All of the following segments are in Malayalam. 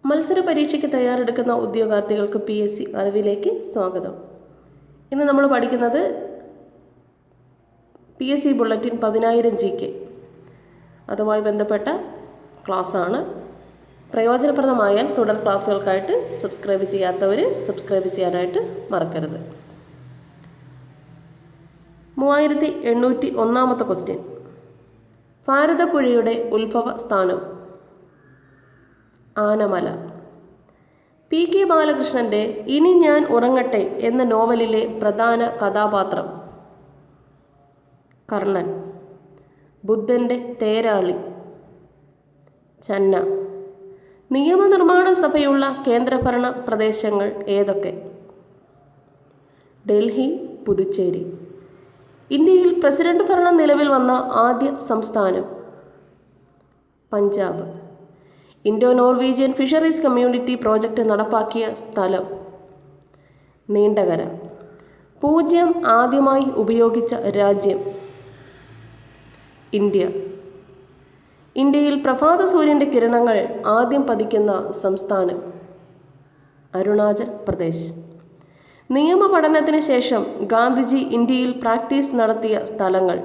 മത്സര പരീക്ഷയ്ക്ക് തയ്യാറെടുക്കുന്ന ഉദ്യോഗാർത്ഥികൾക്ക് PSC അറിവിലേക്ക് സ്വാഗതം. ഇന്ന് നമ്മൾ പഠിക്കുന്നത് PSC ബുള്ളറ്റിൻ 10000 GK അതുമായി ബന്ധപ്പെട്ട ക്ലാസ്സാണ്. പ്രയോജനപ്രദമായാൽ തുടർ ക്ലാസ്സുകൾക്കായിട്ട് സബ്സ്ക്രൈബ് ചെയ്യാത്തവർ സബ്സ്ക്രൈബ് ചെയ്യാനായിട്ട് മറക്കരുത്. 3801 ക്വസ്റ്റ്യൻ. ഭാരതപ്പുഴയുടെ ഉത്ഭവ സ്ഥാനം ആനമല. PK ബാലകൃഷ്ണൻ്റെ ഇനി ഞാൻ ഉറങ്ങട്ടെ എന്ന നോവലിലെ പ്രധാന കഥാപാത്രം കർണൻ. ബുദ്ധൻ്റെ തേരാളി ചന്ന. നിയമനിർമ്മാണ സഭയുള്ള കേന്ദ്രഭരണ പ്രദേശങ്ങൾ ഏതൊക്കെ? ഡൽഹി, പുതുച്ചേരി. ഇന്ത്യയിൽ പ്രസിഡന്റ് ഭരണം നിലവിൽ വന്ന ആദ്യ സംസ്ഥാനം Punjab. Indo Norwegian fisheries community project നടപ്പാക്കിയ സ്ഥലം നീണ്ടകര. പൂജ്യം ആദ്യമായി ഉപയോഗിച്ച രാജ്യം ഇന്ത്യ. ഇന്ത്യയിൽ പ്രഭാത സൂര്യൻ്റെ കിരണങ്ങൾ ആദ്യം പതിക്കുന്ന സംസ്ഥാനം അരുണാചൽ പ്രദേശ്. നിയമ പഠനത്തിന് ശേഷം ഗാന്ധിജി ഇന്ത്യയിൽ പ്രാക്ടീസ് നടത്തിയ സ്ഥലങ്ങൾ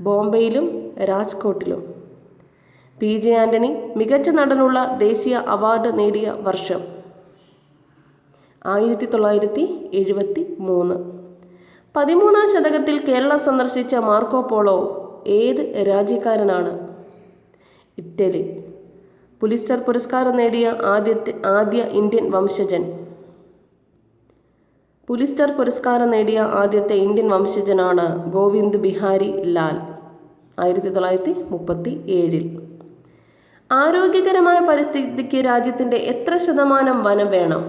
ബോംബെയിലും രാജ്കോട്ടിലും. PJ ആൻ്റണി മികച്ച നടനുള്ള ദേശീയ അവാർഡ് നേടിയ വർഷം 1973. 13ാം ശതകത്തിൽ കേരളം സന്ദർശിച്ച മാർക്കോ പോളോ ഏത് രാജ്യക്കാരനാണ്? ഇറ്റലി. പുലിസ്റ്റർ പുരസ്കാരം നേടിയ ആദ്യ ഇന്ത്യൻ വംശജൻ പുലിസ്റ്റർ പുരസ്കാരം നേടിയ ആദ്യത്തെ ഇന്ത്യൻ വംശജനാണ് ഗോവിന്ദ് ബിഹാരി ലാൽ 1937. ആരോഗ്യകരമായ പരിസ്ഥിതിക്ക് രാജ്യത്തിൻ്റെ എത്ര ശതമാനം വനം വേണം?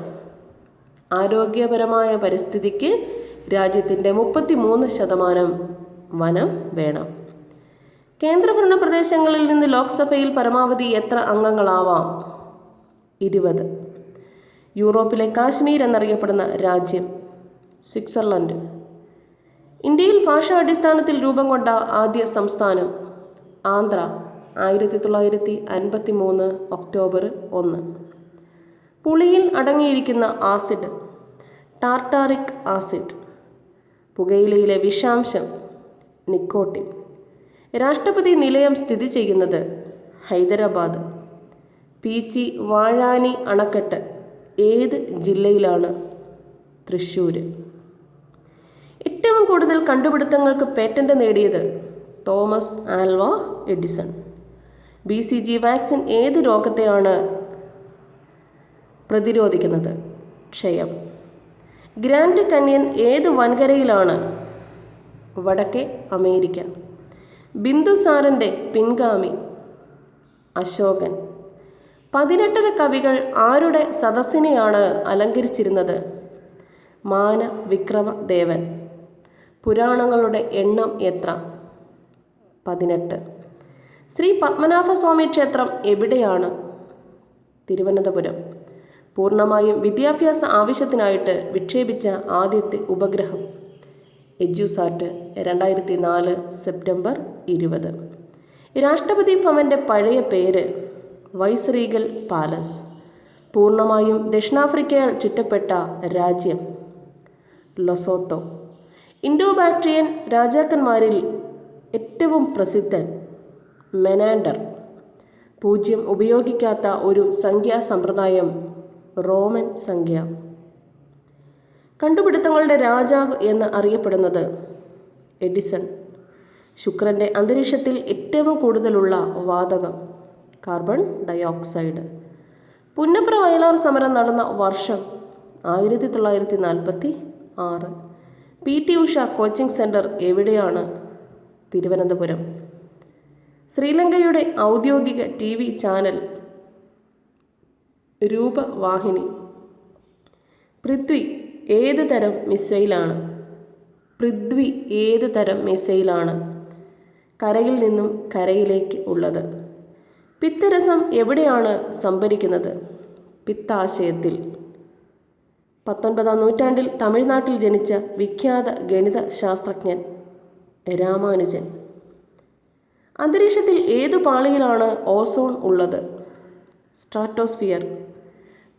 ആരോഗ്യപരമായ പരിസ്ഥിതിക്ക് രാജ്യത്തിൻ്റെ 33% വനം വേണം. കേന്ദ്രഭരണ പ്രദേശങ്ങളിൽ നിന്ന് ലോക്സഭയിൽ പരമാവധി എത്ര അംഗങ്ങളാവാം? 20. യൂറോപ്പിലെ കാശ്മീർ എന്നറിയപ്പെടുന്ന രാജ്യം സ്വിറ്റ്സർലൻഡ്. ഇന്ത്യയിൽ ഭാഷാ അടിസ്ഥാനത്തിൽ രൂപം കൊണ്ട ആദ്യ സംസ്ഥാനം ആന്ധ്ര 1953 ഒക്ടോബർ 1. പുളിയിൽ അടങ്ങിയിരിക്കുന്ന ആസിഡ് ടാർട്ടാറിക് ആസിഡ്. പുകയിലയിലെ വിഷാംശം നിക്കോട്ടിൻ. രാഷ്ട്രപതി നിലയം സ്ഥിതി ചെയ്യുന്നത് ഹൈദരാബാദ്. പീച്ചി വാഴാനി അണക്കെട്ട് ഏത് ജില്ലയിലാണ്? തൃശ്ശൂർ. ഏറ്റവും കൂടുതൽ കണ്ടുപിടുത്തങ്ങൾക്ക് പേറ്റന്റ് നേടിയത് Thomas Alva Edison. BCG vaccine ഏത് രോഗത്തെയാണ് പ്രതിരോധിക്കുന്നത്? ക്ഷയം. ഗ്രാൻഡ് കന്യൻ ഏത് വൻകരയിലാണ്? വടക്കേ അമേരിക്ക. ബിന്ദുസാരൻ്റെ പിൻഗാമി അശോകൻ. 18 കവികൾ ആരുടെ സദസ്സിനെയാണ് അലങ്കരിച്ചിരുന്നത്? മാന വിക്രമദേവൻ. പുരാണങ്ങളുടെ എണ്ണം എത്ര? 18. ശ്രീ പത്മനാഭസ്വാമി ക്ഷേത്രം എവിടെയാണ്? തിരുവനന്തപുരം. പൂർണ്ണമായും വിദ്യാഭ്യാസ ആവശ്യത്തിനായിട്ട് വിക്ഷേപിച്ച ആദ്യത്തെ ഉപഗ്രഹം എഡ്യൂസാറ്റ് 2004 സെപ്റ്റംബർ 20. രാഷ്ട്രപതി ഭവൻ്റെ പഴയ പേര് വൈസ്റീഗൽ പാലസ്. പൂർണ്ണമായും ദക്ഷിണാഫ്രിക്കയാൽ ചുറ്റപ്പെട്ട രാജ്യം ലൊസോത്തോ. ഇൻഡോ ബാക്ട്രിയൻ രാജാക്കന്മാരിൽ ഏറ്റവും പ്രസിദ്ധൻ മെനാൻഡർ. പൂജ്യം ഉപയോഗിക്കാത്ത ഒരു സംഖ്യാസമ്പ്രദായം റോമൻ സംഖ്യ. കണ്ടുപിടുത്തങ്ങളുടെ രാജാവ് എന്ന് അറിയപ്പെടുന്നത് എഡിസൺ. ശുക്രൻ്റെ അന്തരീക്ഷത്തിൽ ഏറ്റവും കൂടുതലുള്ള വാതകം കാർബൺ ഡയോക്സൈഡ്. പുന്നപ്ര വയലാർ സമരം നടന്ന വർഷം 1946. PT ഉഷ കോച്ചിങ് സെൻറ്റർ എവിടെയാണ്? തിരുവനന്തപുരം. ശ്രീലങ്കയുടെ ഔദ്യോഗിക TV ചാനൽ രൂപവാഹിനി. പൃഥ്വി ഏത് തരം മിസൈലാണ്? കരയിൽ നിന്നും കരയിലേക്ക് ഉള്ളത്. പിത്തരസം എവിടെയാണ് സംഭരിക്കുന്നത്? പിത്താശയത്തിൽ. 19ാം നൂറ്റാണ്ടിൽ തമിഴ്നാട്ടിൽ ജനിച്ച വിഖ്യാത ഗണിത ശാസ്ത്രജ്ഞൻ രാമാനുജൻ. അന്തരീക്ഷത്തിൽ ഏതു പാളിയിലാണ് ഓസോൺ ഉള്ളത്? സ്ട്രാറ്റോസ്ഫിയർ.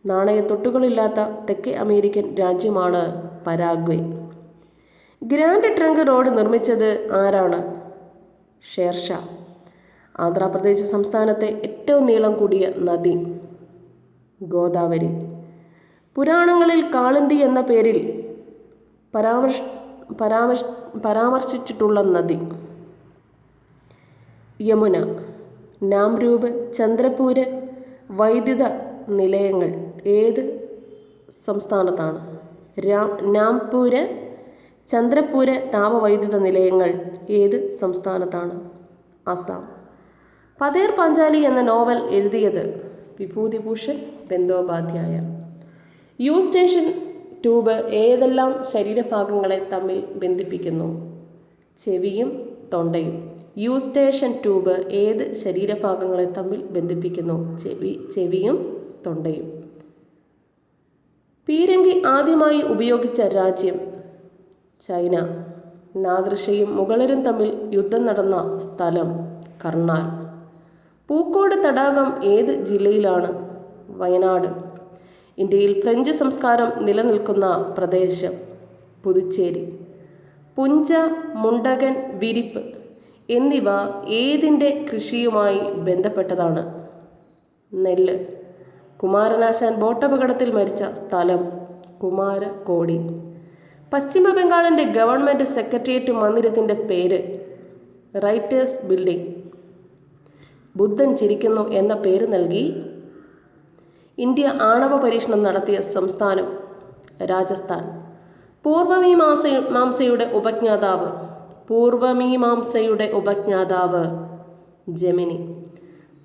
നാണയത്തൊട്ടുകളില്ലാത്ത തെക്കേ അമേരിക്കൻ രാജ്യമാണ് പരാഗ്വേ. ഗ്രാൻഡ് ട്രങ്ക് റോഡ് നിർമ്മിച്ചത് ആരാണ്? ഷേർഷാ. ആന്ധ്രാപ്രദേശ് സംസ്ഥാനത്തെ ഏറ്റവും നീളം കൂടിയ നദി? ഗോദാവരി. പുരാണങ്ങളിൽ കാളിന്തി എന്ന പേരിൽ പരാമർശിച്ചിട്ടുള്ള നദി? യമുന. നാംരൂപ്, ചന്ദ്രപൂര് വൈദ്യുത നിലയങ്ങൾ ഏത് സംസ്ഥാനത്താണ്? നാംപൂര്, ചന്ദ്രപൂര് താപവൈദ്യുത നിലയങ്ങൾ ഏത് സംസ്ഥാനത്താണ്? ആസാം. പതേർ പാഞ്ചാലി എന്ന നോവൽ എഴുതിയത്? വിഭൂതിഭൂഷൺ ബന്ദോപാധ്യായ. യൂസ്റ്റേഷൻ ട്യൂബ് ഏതെല്ലാം ശരീരഭാഗങ്ങളെ തമ്മിൽ ബന്ധിപ്പിക്കുന്നു? ചെവിയും തൊണ്ടയും. യൂസ്റ്റേഷൻ ട്യൂബ് ഏത് ശരീരഭാഗങ്ങളെ തമ്മിൽ ബന്ധിപ്പിക്കുന്നു? ചെവിയും തൊണ്ടയും. പീരങ്കി ആദ്യമായി ഉപയോഗിച്ച രാജ്യം? ചൈന. നാദൃശയും മുഗളരും തമ്മിൽ യുദ്ധം നടന്ന സ്ഥലം? കർണാൽ. പൂക്കോട് തടാകം ഏത് ജില്ലയിലാണ്? വയനാട്. ഇന്ത്യയിൽ ഫ്രഞ്ച് സംസ്കാരം നിലനിൽക്കുന്ന പ്രദേശം? പുതുച്ചേരി. പുഞ്ച, മുണ്ടകൻ, വിരിപ്പ് എന്നിവ ഏതിൻ്റെ കൃഷിയുമായി ബന്ധപ്പെട്ടതാണ്? നെല്ല്. കുമാരനാശാൻ ബോട്ടപകടത്തിൽ മരിച്ച സ്ഥലം? കുമാരകോടി. പശ്ചിമ ബംഗാളിൻ്റെ ഗവൺമെൻറ് സെക്രട്ടേറിയറ്റ് മന്ദിരത്തിൻ്റെ പേര്? Writers building. ബുദ്ധൻ ചിരിക്കുന്നു എന്ന പേര് നൽകി ഇന്ത്യ ആണവ പരീക്ഷണം നടത്തിയ സംസ്ഥാനം? രാജസ്ഥാൻ. പൂർവമീമാംസയുടെ ഉപജ്ഞാതാവ്? പൂർവമീമാംസയുടെ ഉപജ്ഞാതാവ് ജെമിനി.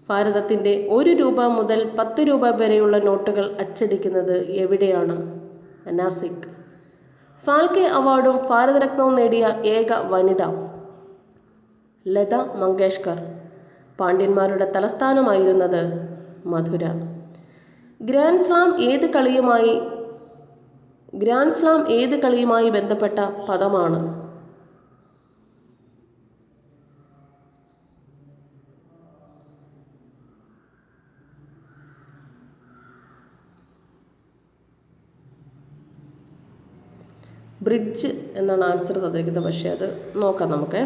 ഭാരതത്തിൻ്റെ 1 രൂപ മുതൽ 10 രൂപ വരെയുള്ള നോട്ടുകൾ അച്ചടിക്കുന്നത് എവിടെയാണ്? നാസിക്. ഫാൽക്കെ അവാർഡും ഭാരതരത്നവും നേടിയ ഏക വനിത? ലത മങ്കേഷ്കർ. പാണ്ഡ്യന്മാരുടെ തലസ്ഥാനമായിരുന്നത്? മധുര. ഗ്രാൻഡ് സ്ലാം ഏത് കളിയുമായി ബന്ധപ്പെട്ട പദമാണ്? ബ്രിഡ്ജ് എന്നാണ് ആൻസർ തന്നിരിക്കുന്നത്, പക്ഷേ അത് നോക്കാം നമുക്ക്.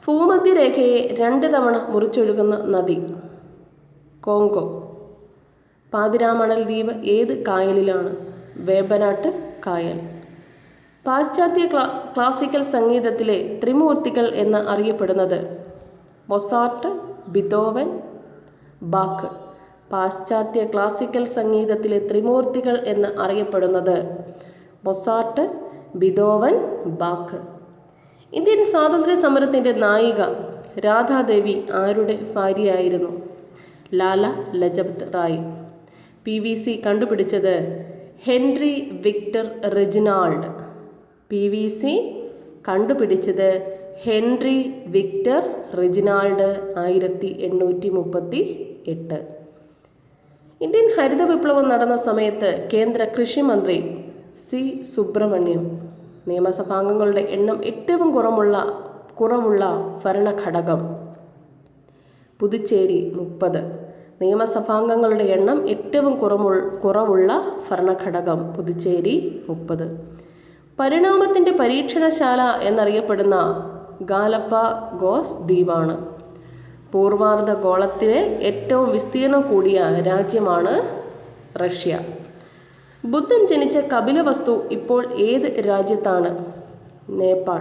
ഭൂമധ്യരേഖയെ 2 തവണ മുറിച്ചൊഴുകുന്ന നദി? കോങ്കോ. പാതിരാമണൽ ദ്വീപ് ഏത് കായലിലാണ്? വേമ്പനാട്ട് കായൽ. പാശ്ചാത്യ ക്ലാസിക്കൽ സംഗീതത്തിലെ ത്രിമൂർത്തികൾ എന്ന് അറിയപ്പെടുന്നത്? Mozart, Beethoven, Bach. പാശ്ചാത്യ ക്ലാസിക്കൽ സംഗീതത്തിലെ ത്രിമൂർത്തികൾ എന്ന് അറിയപ്പെടുന്നത്? Mozart, Beethoven, back. ഇന്ത്യൻ സ്വാതന്ത്ര്യ സമരത്തിൻ്റെ നായിക രാധാദേവി ആരുടെ ഭാര്യയായിരുന്നു? ലാല ലജപത് റായ്. PVC കണ്ടുപിടിച്ചത്? Henry Victor Reginald. PVC കണ്ടുപിടിച്ചത് ഹെൻറി വിക്ടർ റെജിനാൾഡ് 1838. ഇന്ത്യൻ ഹരിത വിപ്ലവം നടന്ന സമയത്ത് കേന്ദ്ര കൃഷി മന്ത്രി C. സുബ്രഹ്മണ്യം. നിയമസഭാംഗങ്ങളുടെ എണ്ണം ഏറ്റവും കുറവുള്ള ഭരണഘടകം? പുതുച്ചേരി 30. നിയമസഭാംഗങ്ങളുടെ എണ്ണം ഏറ്റവും കുറവുള്ള ഭരണഘടകം? പുതുച്ചേരി 30. പരിണാമത്തിൻ്റെ പരീക്ഷണശാല എന്നറിയപ്പെടുന്ന ഗാലപ്പാഗോസ് ദ്വീപാണ്? പൂർവാർദ്ധ ഗോളത്തിലെ ഏറ്റവും വിസ്തീർണം കൂടിയ രാജ്യമാണ് റഷ്യ. ബുദ്ധൻ ജനിച്ച കപിലവസ്തു ഇപ്പോൾ ഏത് രാജ്യത്താണ്? നേപ്പാൾ.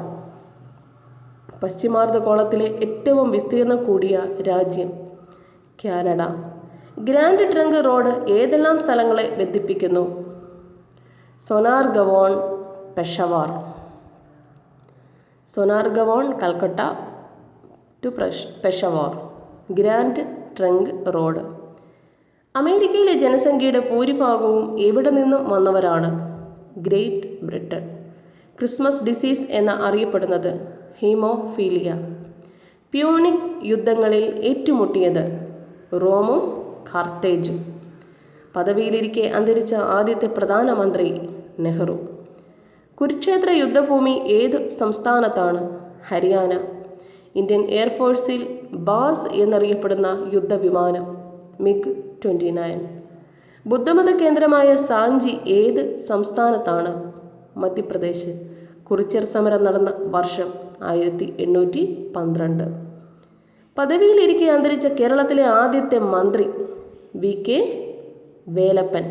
പശ്ചിമാർദ്ധഗോളത്തിലെ ഏറ്റവും വിസ്തീർണം കൂടിയ രാജ്യം? കാനഡ. ഗ്രാൻഡ് ട്രങ്ക് റോഡ് ഏതെല്ലാം സ്ഥലങ്ങളെ ബന്ധിപ്പിക്കുന്നു? Sonargaon, Peshawar. Sonargaon Calcutta to Peshawar. Grand trunk road. അമേരിക്കയിലെ ജനസംഖ്യയുടെ ഭൂരിഭാഗവും എവിടെ നിന്നും വന്നവരാണ്? Great Britain. ക്രിസ്മസ് ഡിസീസ് എന്ന് അറിയപ്പെടുന്നത്? ഹീമോഫീലിയ. പ്യൂണിക് യുദ്ധങ്ങളിൽ ഏറ്റുമുട്ടിയത്? റോമും കാർത്തേജും. പദവിയിലിരിക്കെ അന്തരിച്ച ആദ്യത്തെ പ്രധാനമന്ത്രി? നെഹ്റു. കുരുക്ഷേത്ര യുദ്ധഭൂമി ഏത് സംസ്ഥാനത്താണ്? ഹരിയാന. ഇന്ത്യൻ എയർഫോഴ്സിൽ ബാസ് എന്നറിയപ്പെടുന്ന യുദ്ധവിമാനം? MiG-29. ബുദ്ധമത കേന്ദ്രമായ സാഞ്ചി ഏത് സംസ്ഥാനത്താണ്? മധ്യപ്രദേശ്. കുറിച്യർ സമരം നടന്ന വർഷം 1812. പദവിയിലിരിക്കെ അന്തരിച്ച കേരളത്തിലെ ആദ്യത്തെ മന്ത്രി VK വേലപ്പൻ.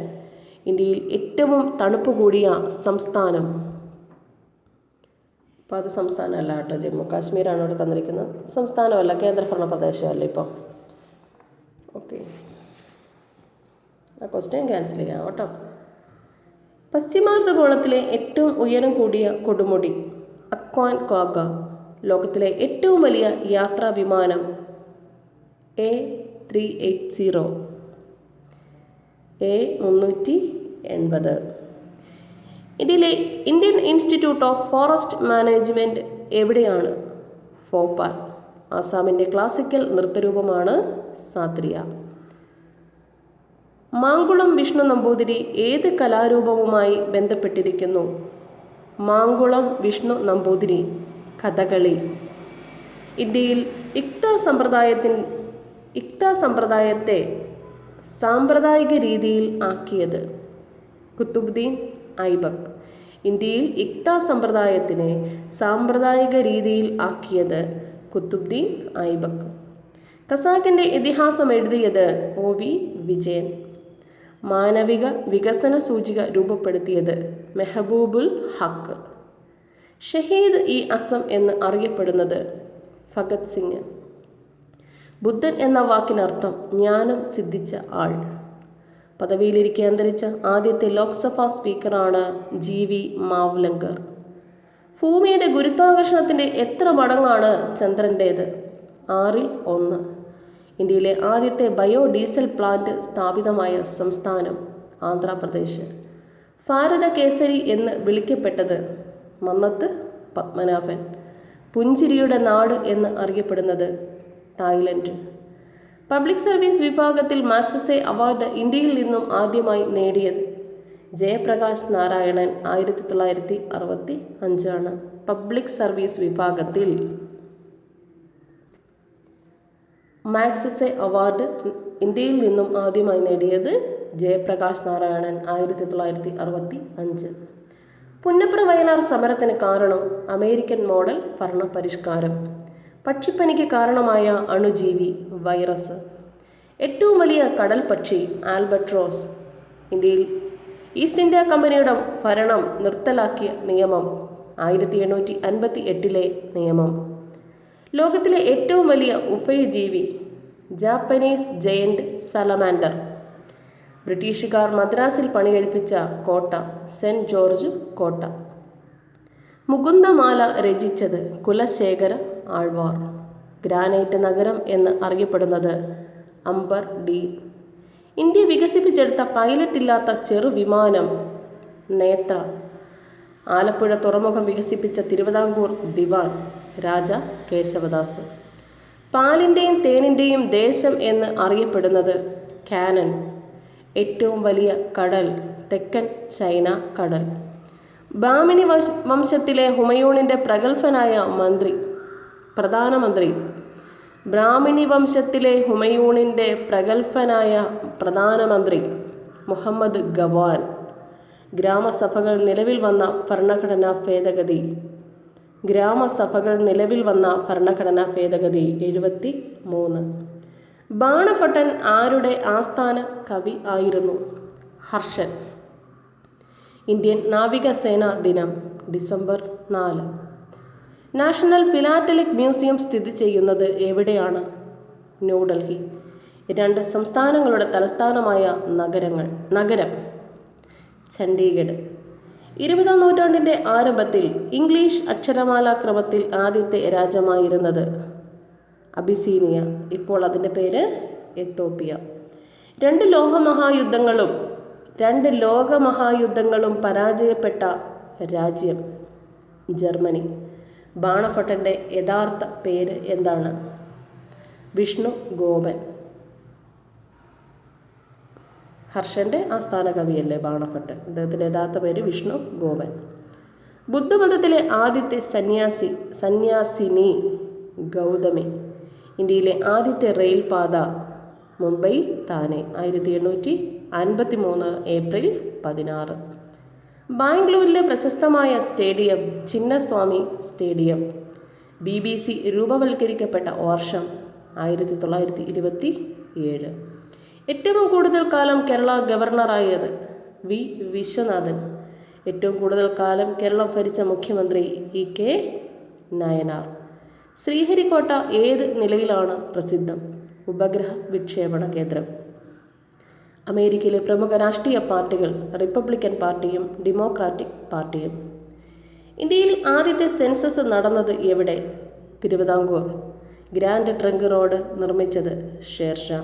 ഇന്ത്യയിൽ ഏറ്റവും തണുപ്പ് കൂടിയ സംസ്ഥാനം? അപ്പോൾ അത് സംസ്ഥാനമല്ല കേട്ടോ, ജമ്മു കാശ്മീരാണ് ഇവിടെ തന്നിരിക്കുന്നത്. സംസ്ഥാനമല്ല, കേന്ദ്രഭരണ പ്രദേശമല്ല ഇപ്പോൾ. ഓക്കെ, ആ ക്വസ്റ്റ്യൻ ക്യാൻസൽ ചെയ്യാം കേട്ടോ. പശ്ചിമാർദ്ധഗോളത്തിലെ ഏറ്റവും ഉയരം കൂടിയ കൊടുമുടി അക്കോൻകാഗ. ലോകത്തിലെ ഏറ്റവും വലിയ യാത്രാ വിമാനം A380, A380. ഇന്ത്യയിലെ Indian institute of forest management എവിടെയാണ്? ഭോപ്പാൽ. ആസാമിൻ്റെ ക്ലാസിക്കൽ നൃത്തരൂപമാണ് സാത്രിയ. മാങ്കുളം വിഷ്ണു നമ്പൂതിരി ഏത് കലാരൂപവുമായി ബന്ധപ്പെട്ടിരിക്കുന്നു? മാങ്കുളം വിഷ്ണു നമ്പൂതിരി കഥകളി. ഇന്ത്യയിൽ ഇക്ത സമ്പ്രദായത്തെ സാമ്പ്രദായിക രീതിയിൽ ആക്കിയത്? കുത്തുബുദ്ദീൻ ഐബക്ക്. ഇന്ത്യയിൽ ഇക്ത സമ്പ്രദായത്തിനെ സാമ്പ്രദായിക രീതിയിൽ ആക്കിയത് കുത്തുബുദ്ദീൻ ഐബക്ക്. ഖസാക്കിൻ്റെ ഇതിഹാസം എഴുതിയത് OV വിജയൻ. മാനവിക വികസന സൂചിക രൂപപ്പെടുത്തിയത് മെഹബൂബുൽ ഹക്ക്. ഷഹീദ് ഇ അസം എന്ന് അറിയപ്പെടുന്നത് ഭഗത് സിംഗ്. ബുദ്ധൻ എന്ന വാക്കിനർത്ഥം ജ്ഞാനം സിദ്ധിച്ച ആൾ. പദവിയിലിരിക്കെ അന്തരിച്ച ആദ്യത്തെ ലോക്സഭാ സ്പീക്കറാണ് GV മാവ്ലങ്കർ. ഭൂമിയുടെ ഗുരുത്വാകർഷണത്തിൻ്റെ എത്ര മടങ്ങാണ് ചന്ദ്രൻ്റേത്? 1/6. ഇന്ത്യയിലെ ആദ്യത്തെ ബയോഡീസൽ പ്ലാന്റ് സ്ഥാപിതമായ സംസ്ഥാനം ആന്ധ്രാപ്രദേശ്. ഭാരത കേസരി എന്ന് വിളിക്കപ്പെട്ടത് മന്നത്ത് പത്മനാഭൻ. പുഞ്ചിരിയുടെ നാട് എന്ന് അറിയപ്പെടുന്നത് തായ്ലൻഡ്. പബ്ലിക് സർവീസ് വിഭാഗത്തിൽ മാഗ്സസെ അവാർഡ് ഇന്ത്യയിൽ നിന്നും ആദ്യമായി നേടിയത് ജയപ്രകാശ് നാരായണൻ 1965. പബ്ലിക് സർവീസ് വിഭാഗത്തിൽ മാഗ്സസെ അവാർഡ് ഇന്ത്യയിൽ നിന്നും ആദ്യമായി നേടിയത് ജയപ്രകാശ് നാരായണൻ 1965. പുന്നപ്ര വയലാർ സമരത്തിന് കാരണം അമേരിക്കൻ മോഡൽ ഭരണ പരിഷ്കാരം. പക്ഷിപ്പനിക്ക് കാരണമായ അണുജീവി വൈറസ്. ഏറ്റവും വലിയ കടൽ പക്ഷി ആൽബട്രോസ്. ഇന്ത്യയിൽ ഈസ്റ്റ് ഇന്ത്യ കമ്പനിയുടെ ഭരണം നിർത്തലാക്കിയ നിയമം 1858 നിയമം. ലോകത്തിലെ ഏറ്റവും വലിയ ഉഭയജീവി ജാപ്പനീസ് ജയന്റ് സലമാൻഡർ. ബ്രിട്ടീഷുകാർ മദ്രാസിൽ പണികഴിപ്പിച്ച കോട്ട സെൻറ്റ് ജോർജ് കോട്ട. മുകുന്ദമാല രചിച്ചത് കുലശേഖര ആഴ്വാർ. ഗ്രാനൈറ്റ് നഗരം എന്ന് അറിയപ്പെടുന്നത് അംബർഡീൻ. ഇന്ത്യ വികസിപ്പിച്ചെടുത്ത പൈലറ്റില്ലാത്ത ചെറുവിമാനം നേത്ര. ആലപ്പുഴ തുറമുഖം വികസിപ്പിച്ച തിരുവിതാംകൂർ ദിവാൻ രാജ കേശവദാസ്. പാലിൻ്റെയും തേനിൻ്റെയും ദേശം എന്ന് അറിയപ്പെടുന്നത് കാനൻ. ഏറ്റവും വലിയ കടൽ തെക്കൻ ചൈന കടൽ. ബാമിനി വംശത്തിലെ ഹുമയൂണിൻ്റെ പ്രഗത്ഭനായ പ്രധാനമന്ത്രി. ബ്രാഹ്മിണി വംശത്തിലെ ഹുമയൂണിൻ്റെ പ്രഗത്ഭനായ പ്രധാനമന്ത്രി മുഹമ്മദ് ഗവാൻ. ഗ്രാമസഭകൾ നിലവിൽ വന്ന ഭരണഘടനാ ഭേദഗതി. 73. ബാണഭട്ടൻ ആരുടെ ആസ്ഥാന കവി ആയിരുന്നു? ഹർഷൻ. ഇന്ത്യൻ നാവികസേനാ ദിനം ഡിസംബർ 4. നാഷണൽ ഫിലാറ്റലിക് മ്യൂസിയം സ്ഥിതി ചെയ്യുന്നത് എവിടെയാണ്? ന്യൂഡൽഹി. 2 സംസ്ഥാനങ്ങളുടെ തലസ്ഥാനമായ നഗരം ചണ്ഡീഗഡ്. 20-ാം നൂറ്റാണ്ടിൻ്റെ ആരംഭത്തിൽ ഇംഗ്ലീഷ് അക്ഷരമാലാക്രമത്തിൽ ആദ്യത്തെ രാജ്യമായിരുന്നത് അബിസീനിയ. ഇപ്പോൾ അതിൻ്റെ പേര് എത്തോപ്യ. 2 ലോകമഹായുദ്ധങ്ങളും പരാജയപ്പെട്ട രാജ്യം ജർമ്മനി. ബാണഭട്ടൻ്റെ യഥാർത്ഥ പേര് എന്താണ്? വിഷ്ണു ഗോപൻ. ഹർഷൻ്റെ ആസ്ഥാന കവിയല്ലേ ബാണഭട്ടൻ. അദ്ദേഹത്തിൻ്റെ യഥാർത്ഥ പേര് വിഷ്ണു ഗോപൻ. ബുദ്ധമതത്തിലെ ആദ്യത്തെ സന്യാസിനി ഗൗതമി. ഇന്ത്യയിലെ ആദ്യത്തെ റെയിൽ പാത മുംബൈ താനെ 1853 ഏപ്രിൽ 16. ബാംഗ്ലൂരിലെ പ്രശസ്തമായ സ്റ്റേഡിയം ചിന്നസ്വാമി സ്റ്റേഡിയം. BBC രൂപവൽക്കരിക്കപ്പെട്ട വർഷം 1927. ഏറ്റവും കൂടുതൽ കാലം കേരള ഗവർണറായത് വി വിശ്വനാഥൻ. ഏറ്റവും കൂടുതൽ കാലം കേരളം ഭരിച്ച മുഖ്യമന്ത്രി EK നായനാർ. ശ്രീഹരിക്കോട്ട ഏത് നിലയിലാണ് പ്രസിദ്ധം? ഉപഗ്രഹ വിക്ഷേപണ കേന്ദ്രം. അമേരിക്കയിലെ പ്രമുഖ രാഷ്ട്രീയ പാർട്ടികൾ റിപ്പബ്ലിക്കൻ പാർട്ടിയും ഡെമോക്രാറ്റിക് പാർട്ടിയും. ഇന്ത്യയിൽ ആദ്യത്തെ സെൻസസ് നടന്നത് എവിടെ? തിരുവിതാംകൂർ. ഗ്രാൻഡ് ട്രങ്ക് റോഡ് നിർമ്മിച്ചത് ഷേർഷാ.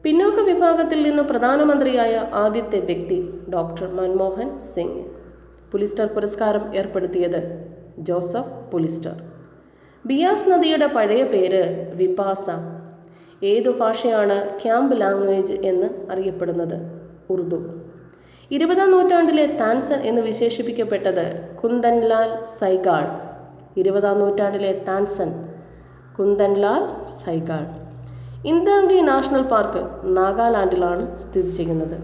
പിന്നോക്ക വിഭാഗത്തിൽ നിന്ന് പ്രധാനമന്ത്രിയായ ആദ്യത്തെ വ്യക്തി ഡോക്ടർ മൻമോഹൻ സിംഗ്. പുലിസ്റ്റർ പുരസ്കാരം ഏർപ്പെടുത്തിയത് ജോസഫ് പുലിസ്റ്റർ. ബിയാസ് നദിയുടെ പഴയ പേര് വിപാസ. ഏതു ഭാഷയാണ് ക്യാമ്പ് ലാംഗ്വേജ് എന്ന് അറിയപ്പെടുന്നത്? ഉറുദു. 20-ാം നൂറ്റാണ്ടിലെ താൻസൻ എന്ന് വിശേഷിപ്പിക്കപ്പെട്ടത് കുന്ദൻലാൽ സൈഗാൾ. 20-ാം നൂറ്റാണ്ടിലെ താൻസൻ കുന്ദൻലാൽ സൈഗാൾ. ഇന്ദാംഗി നാഷണൽ പാർക്ക് നാഗാലാൻഡിലാണ് സ്ഥിതി ചെയ്യുന്നത്.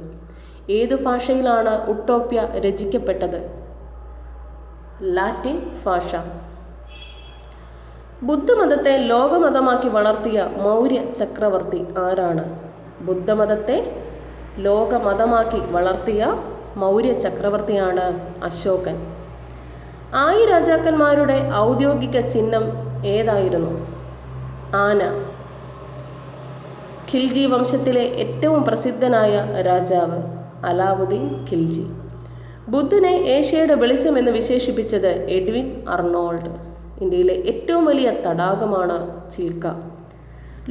ഏതു ഭാഷയിലാണ് ഉട്ടോപ്യ രചിക്കപ്പെട്ടത്? ലാറ്റിൻ ഭാഷ. ബുദ്ധമതത്തെ ലോകമതമാക്കി വളർത്തിയ മൗര്യ ചക്രവർത്തി ആരാണ്? ബുദ്ധമതത്തെ ലോകമതമാക്കി വളർത്തിയ മൗര്യ ചക്രവർത്തിയാണ് അശോകൻ. ആയി രാജാക്കന്മാരുടെ ഔദ്യോഗിക ചിഹ്നം ഏതായിരുന്നു? ആന. ഖിൽജി വംശത്തിലെ ഏറ്റവും പ്രസിദ്ധനായ രാജാവ് അലാവുദ്ദീൻ ഖിൽജി. ബുദ്ധനെ ഏഷ്യയുടെ വെളിച്ചം എന്ന് വിശേഷിപ്പിച്ചത് എഡ്വിൻ അർണോൾഡ്. ഇന്ത്യയിലെ ഏറ്റവും വലിയ തടാകമാണ് ചിൽക്ക.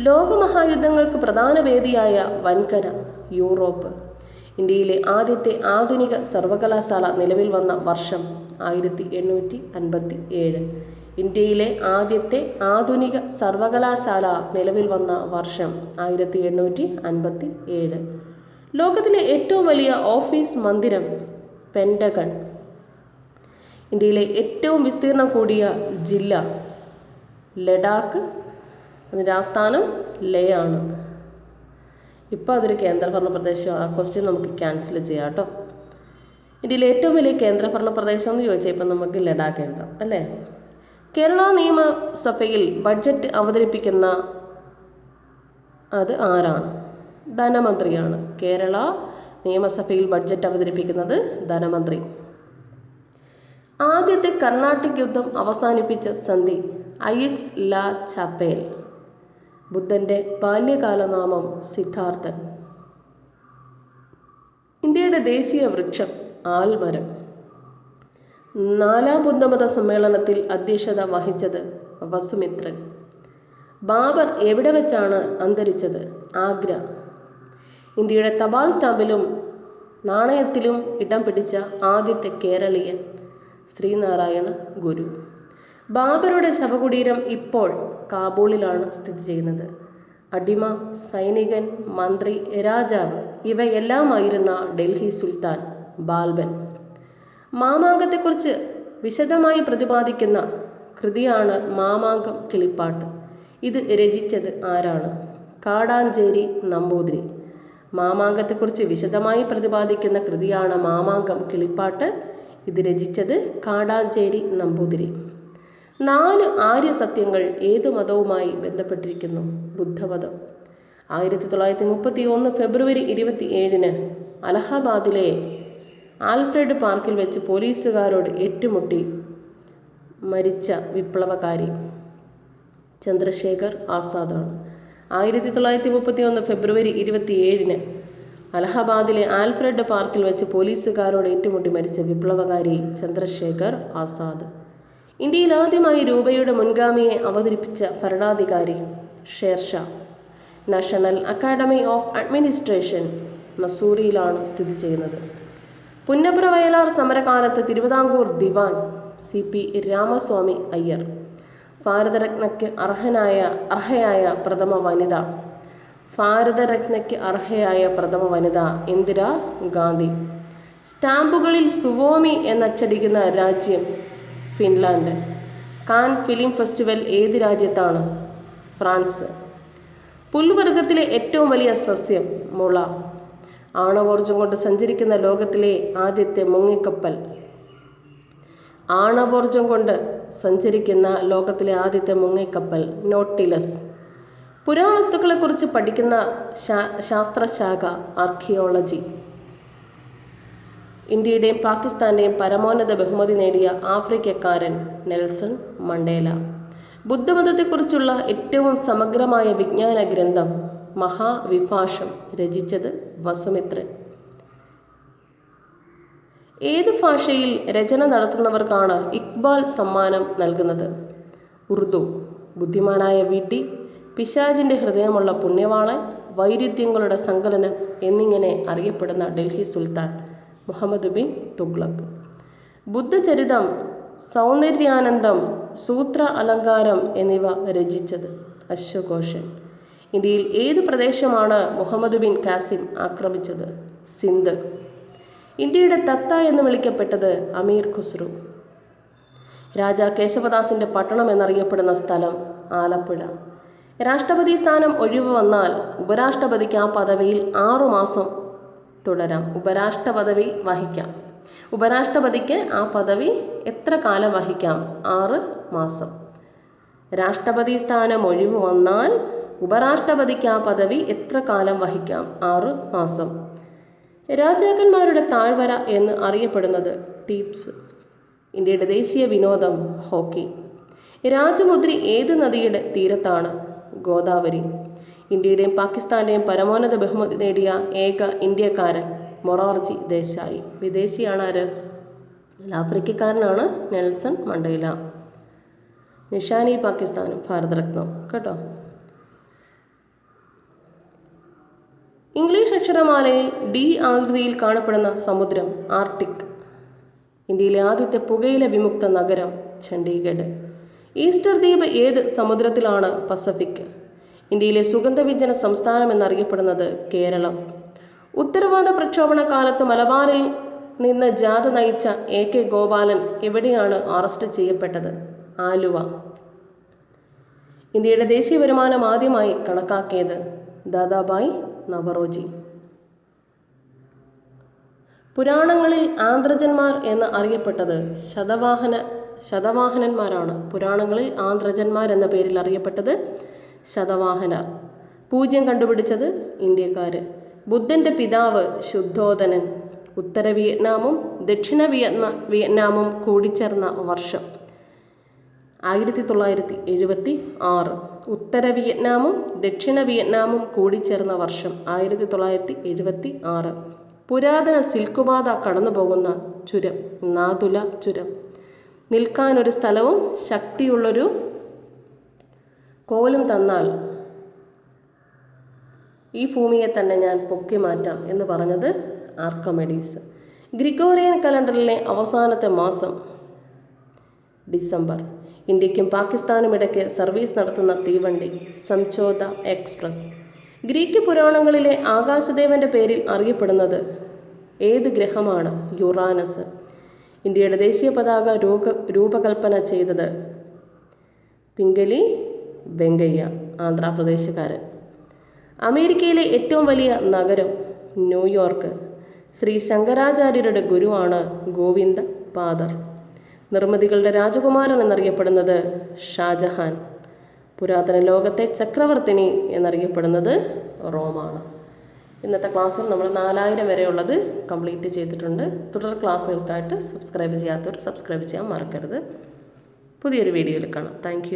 ലോകമഹായുദ്ധങ്ങൾക്ക് പ്രധാന വേദിയായ വൻകര യൂറോപ്പ്. ഇന്ത്യയിലെ ആദ്യത്തെ ആധുനിക സർവകലാശാല നിലവിൽ വന്ന വർഷം 1857. ഇന്ത്യയിലെ ആദ്യത്തെ ആധുനിക സർവകലാശാല നിലവിൽ വന്ന വർഷം 1857. ലോകത്തിലെ ഏറ്റവും വലിയ ഓഫീസ് മന്ദിരം പെൻറ്റഗൺ. ഇന്ത്യയിലെ ഏറ്റവും വിസ്തീർണം കൂടിയ ജില്ല ലഡാക്ക്. അതിൻ്റെ ആസ്ഥാനം ലേ ആണ്. ഇപ്പോൾ അതൊരു കേന്ദ്രഭരണ പ്രദേശം. ആ ക്വസ്റ്റ്യൻ നമുക്ക് ക്യാൻസൽ ചെയ്യാം കേട്ടോ. ഇന്ത്യയിലെ ഏറ്റവും വലിയ കേന്ദ്രഭരണ പ്രദേശം എന്ന് ചോദിച്ചാൽ ഇപ്പം നമുക്ക് ലഡാക്ക് എഴുതാം അല്ലേ. കേരള നിയമസഭയിൽ ബഡ്ജറ്റ് അവതരിപ്പിക്കുന്ന അത് ആരാണ്? ധനമന്ത്രിയാണ്. കേരള നിയമസഭയിൽ ബഡ്ജറ്റ് അവതരിപ്പിക്കുന്നത് ധനമന്ത്രി. ആദ്യത്തെ കർണാട്ടിക് യുദ്ധം അവസാനിപ്പിച്ച സന്ധി ഐക്സ് ലാ ചാപ്പേൽ. ബുദ്ധൻ്റെ ബാല്യകാലനാമം സിദ്ധാർത്ഥൻ. ഇന്ത്യയുടെ ദേശീയ വൃക്ഷം ആൽമരം. 4-ാം ബുദ്ധമത സമ്മേളനത്തിൽ അധ്യക്ഷത വഹിച്ചത് വസുമിത്രൻ. ബാബർ എവിടെ വെച്ചാണ് അന്തരിച്ചത്? ആഗ്ര. ഇന്ത്യയുടെ തപാൽ സ്റ്റാമ്പിലും നാണയത്തിലും ഇടം പിടിച്ച ആദ്യത്തെ കേരളീയൻ ശ്രീനാരായണ ഗുരു. ബാബറുടെ ശവകുടീരം ഇപ്പോൾ കാബൂളിലാണ് സ്ഥിതി ചെയ്യുന്നത്. അടിമ, സൈനികൻ, മന്ത്രി, രാജാവ് ഇവയെല്ലാമായിരുന്ന ഡൽഹി സുൽത്താൻ ബാൽബൻ. മാമാങ്കത്തെക്കുറിച്ച് വിശദമായി പ്രതിപാദിക്കുന്ന കൃതിയാണ് മാമാങ്കം കിളിപ്പാട്ട്. ഇത് രചിച്ചത് ആരാണ്? കാടാഞ്ചേരി നമ്പൂതിരി. മാമാങ്കത്തെക്കുറിച്ച് വിശദമായി പ്രതിപാദിക്കുന്ന കൃതിയാണ് മാമാങ്കം കിളിപ്പാട്ട്. ഇത് രചിച്ചത് കാടാഞ്ചേരി നമ്പൂതിരി. 4 ആര്യസത്യങ്ങൾ ഏതു മതവുമായി ബന്ധപ്പെട്ടിരിക്കുന്നു? ബുദ്ധമതം. 1931 ഫെബ്രുവരി 27 അലഹബാദിലെ ആൽഫ്രഡ് പാർക്കിൽ വെച്ച് പോലീസുകാരോട് ഏറ്റുമുട്ടി മരിച്ച വിപ്ലവകാരി ചന്ദ്രശേഖർ ആസാദാണ്. 1931 ഫെബ്രുവരി 27 അലഹബാദിലെ ആൽഫ്രഡ് പാർക്കിൽ വെച്ച് പോലീസുകാരോട് ഏറ്റുമുട്ടി മരിച്ച വിപ്ലവകാരി ചന്ദ്രശേഖർ ആസാദ്. ഇന്ത്യയിൽ ആദ്യമായി രൂപയുടെ മുൻഗാമിയെ അവതരിപ്പിച്ച ഭരണാധികാരി Sher Shah. National academy of administration മസൂറിയിലാണ് സ്ഥിതി ചെയ്യുന്നത്. പുന്നപ്ര വയലാർ സമരകാലത്ത് തിരുവിതാംകൂർ ദിവാൻ CP രാമസ്വാമി അയ്യർ. ഭാരതരത്നയ്ക്ക് അർഹയായ പ്രഥമ വനിത. ഭാരതരത്നയ്ക്ക് അർഹയായ പ്രഥമ വനിത ഇന്ദിരാ ഗാന്ധി. സ്റ്റാമ്പുകളിൽ സുവോമി എന്നച്ചടിക്കുന്ന രാജ്യം ഫിൻലാൻഡ്. കാൻ ഫിലിം ഫെസ്റ്റിവൽ ഏത് രാജ്യത്താണ്? ഫ്രാൻസ്. പുൽവർഗത്തിലെ ഏറ്റവും വലിയ സസ്യം മുള. ആണവോർജം കൊണ്ട് സഞ്ചരിക്കുന്ന ലോകത്തിലെ ആദ്യത്തെ മുങ്ങിക്കപ്പൽ. ആണവോർജം കൊണ്ട് സഞ്ചരിക്കുന്ന ലോകത്തിലെ ആദ്യത്തെ മുങ്ങിക്കപ്പൽ നോട്ടിലസ്. പുരാവസ്തുക്കളെക്കുറിച്ച് പഠിക്കുന്ന ശാസ്ത്രശാഖ ആർക്കിയോളജി. ഇന്ത്യയുടെയും പാകിസ്ഥാൻ്റെയും പരമോന്നത ബഹുമതി നേടിയ ആഫ്രിക്കക്കാരൻ നെൽസൺ മണ്ടേല. ബുദ്ധമതത്തെക്കുറിച്ചുള്ള ഏറ്റവും സമഗ്രമായ വിജ്ഞാന ഗ്രന്ഥം മഹാവിഭാഷം രചിച്ചത് വസുമിത്രൻ. ഏത് ഭാഷയിൽ രചന നടത്തുന്നവർക്കാണ് ഇക്ബാൽ സമ്മാനം നൽകുന്നത്? ഉറുദു. ബുദ്ധിമാനായ വിഡ്ഢി, പിശാചിൻ്റെ ഹൃദയമുള്ള പുണ്യവാളൻ, വൈരുദ്ധ്യങ്ങളുടെ സങ്കലനം എന്നിങ്ങനെ അറിയപ്പെടുന്ന ഡൽഹി സുൽത്താൻ മുഹമ്മദ് ബിൻ തുഗ്ലക്. ബുദ്ധചരിതം, സൗന്ദര്യാനന്ദം, സൂത്ര അലങ്കാരം എന്നിവ രചിച്ചത് അശ്വഘോഷൻ. ഇന്ത്യയിൽ ഏത് പ്രദേശമാണ് മുഹമ്മദ് ബിൻ കാസിം ആക്രമിച്ചത്? സിന്ധ്. ഇന്ത്യയുടെ തത്ത എന്ന് വിളിക്കപ്പെട്ടത് അമീർ ഖുസ്രു. രാജാ കേശവദാസിൻ്റെ പട്ടണം എന്നറിയപ്പെടുന്ന സ്ഥലം ആലപ്പുഴ. രാഷ്ട്രപതി സ്ഥാനം ഒഴിവ് വന്നാൽ ഉപരാഷ്ട്രപതിക്ക് ആ പദവിയിൽ 6 മാസം തുടരാം. ഉപരാഷ്ട്രപദവി വഹിക്കാം. ഉപരാഷ്ട്രപതിക്ക് ആ പദവി എത്ര കാലം വഹിക്കാം? 6 മാസം. രാഷ്ട്രപതി സ്ഥാനം ഒഴിവ് വന്നാൽ ഉപരാഷ്ട്രപതിക്ക് ആ പദവി എത്ര കാലം വഹിക്കാം? 6 മാസം. രാജാക്കന്മാരുടെ താഴ്വര എന്ന് അറിയപ്പെടുന്നത് ടീപ്സ്. ഇന്ത്യയുടെ ദേശീയ വിനോദം ഹോക്കി. രാജമുദ്രി ഏത് നദിയുടെ തീരത്താണ്? ഗോദാവരി. ഇന്ത്യയുടെയും പാകിസ്ഥാൻ്റെയും പരമോന്നത ബഹുമതി നേടിയ ഏക ഇന്ത്യക്കാരൻ മൊറാർജി ദേശായി. വിദേശിയാണ് ആര്? ആഫ്രിക്കക്കാരനാണ് നെൽസൺ മണ്ടേല. നിഷാനി പാകിസ്ഥാനും ഭാരതരത്നം കേട്ടോ. ഇംഗ്ലീഷ് അക്ഷരമാലയിൽ ഡി ആകൃതിയിൽ കാണപ്പെടുന്ന സമുദ്രം ആർട്ടിക്. ഇന്ത്യയിലെ ആദ്യത്തെ പുകയില വിമുക്ത നഗരം ചണ്ഡീഗഡ്. ഈസ്റ്റർ ദ്വീപ് ഏത് സമുദ്രത്തിലാണ്? പസഫിക്. ഇന്ത്യയിലെ സുഗന്ധവ്യഞ്ജന സംസ്ഥാനം എന്നറിയപ്പെടുന്നത് കേരളം. ഉത്തരവാദ പ്രക്ഷോഭണ കാലത്ത് മലബാറിൽ നിന്ന് ജാഥ നയിച്ച AK ഗോപാലൻ എവിടെയാണ് അറസ്റ്റ് ചെയ്യപ്പെട്ടത്? ആലുവ. ഇന്ത്യയുടെ ദേശീയ വരുമാനം ആദ്യമായി കണക്കാക്കിയത് ദാദാഭായ് നവറോജി. പുരാണങ്ങളിൽ ആന്ത്രജന്മാർ എന്ന് അറിയപ്പെട്ടത് ശതവാഹനന്മാരാണ്. പുരാണങ്ങളിൽ ആന്ത്രജന്മാർ എന്ന പേരിൽ അറിയപ്പെട്ടത് ശതവാഹനർ. പൂജ്യം കണ്ടുപിടിച്ചത് ഇന്ത്യക്കാർ. ബുദ്ധൻ്റെ പിതാവ് ശുദ്ധോദനൻ. ഉത്തര വിയറ്റ്നാമും ദക്ഷിണ വിയറ്റ്നാമും കൂടിച്ചേർന്ന വർഷം 1976. ഉത്തര വിയറ്റ്നാമും ദക്ഷിണ വിയറ്റ്നാമും കൂടിച്ചേർന്ന വർഷം 1976. പുരാതന സിൽക്കുപാത കടന്നുപോകുന്ന ചുരം നാതുല ചുരം. നിൽക്കാനൊരു സ്ഥലവും ശക്തിയുള്ളൊരു കോലും തന്നാൽ ഈ ഭൂമിയെ തന്നെ ഞാൻ പൊക്കി മാറ്റാം എന്ന് പറഞ്ഞത് ആർക്കമെഡീസ്. ഗ്രിഗോറിയൻ കലണ്ടറിലെ അവസാനത്തെ മാസം ഡിസംബർ. ഇന്ത്യക്കും പാകിസ്ഥാനും ഇടയ്ക്ക് സർവീസ് നടത്തുന്ന തീവണ്ടി സംഝോത എക്സ്പ്രസ്. ഗ്രീക്ക് പുരാണങ്ങളിലെ ആകാശദേവൻ്റെ പേരിൽ അറിയപ്പെടുന്നത് ഏത് ഗ്രഹമാണ്? യുറാനസ്. ഇന്ത്യയുടെ ദേശീയ പതാക രൂപകൽപ്പന ചെയ്തത് പിംഗലി വെങ്കയ്യ, ആന്ധ്രാപ്രദേശുകാരൻ. അമേരിക്കയിലെ ഏറ്റവും വലിയ നഗരം ന്യൂയോർക്ക്. ശ്രീ ശങ്കരാചാര്യരുടെ ഗുരുവാണ് ഗോവിന്ദ പാദർ. നിർമ്മിതികളുടെ രാജകുമാരൻ എന്നറിയപ്പെടുന്നത് ഷാജഹാൻ. പുരാതന ലോകത്തെ ചക്രവർത്തിനി എന്നറിയപ്പെടുന്നത് റോമാണ്. ഇന്നത്തെ ക്ലാസ്സിൽ നമ്മൾ 4000 വരെയുള്ളത് കംപ്ലീറ്റ് ചെയ്തിട്ടുണ്ട്. തുടർ ക്ലാസ്സുകൾക്കായിട്ട് സബ്സ്ക്രൈബ് ചെയ്യാത്തവർ സബ്സ്ക്രൈബ് ചെയ്യാൻ മറക്കരുത്. പുതിയൊരു വീഡിയോയിൽ കാണാം. താങ്ക്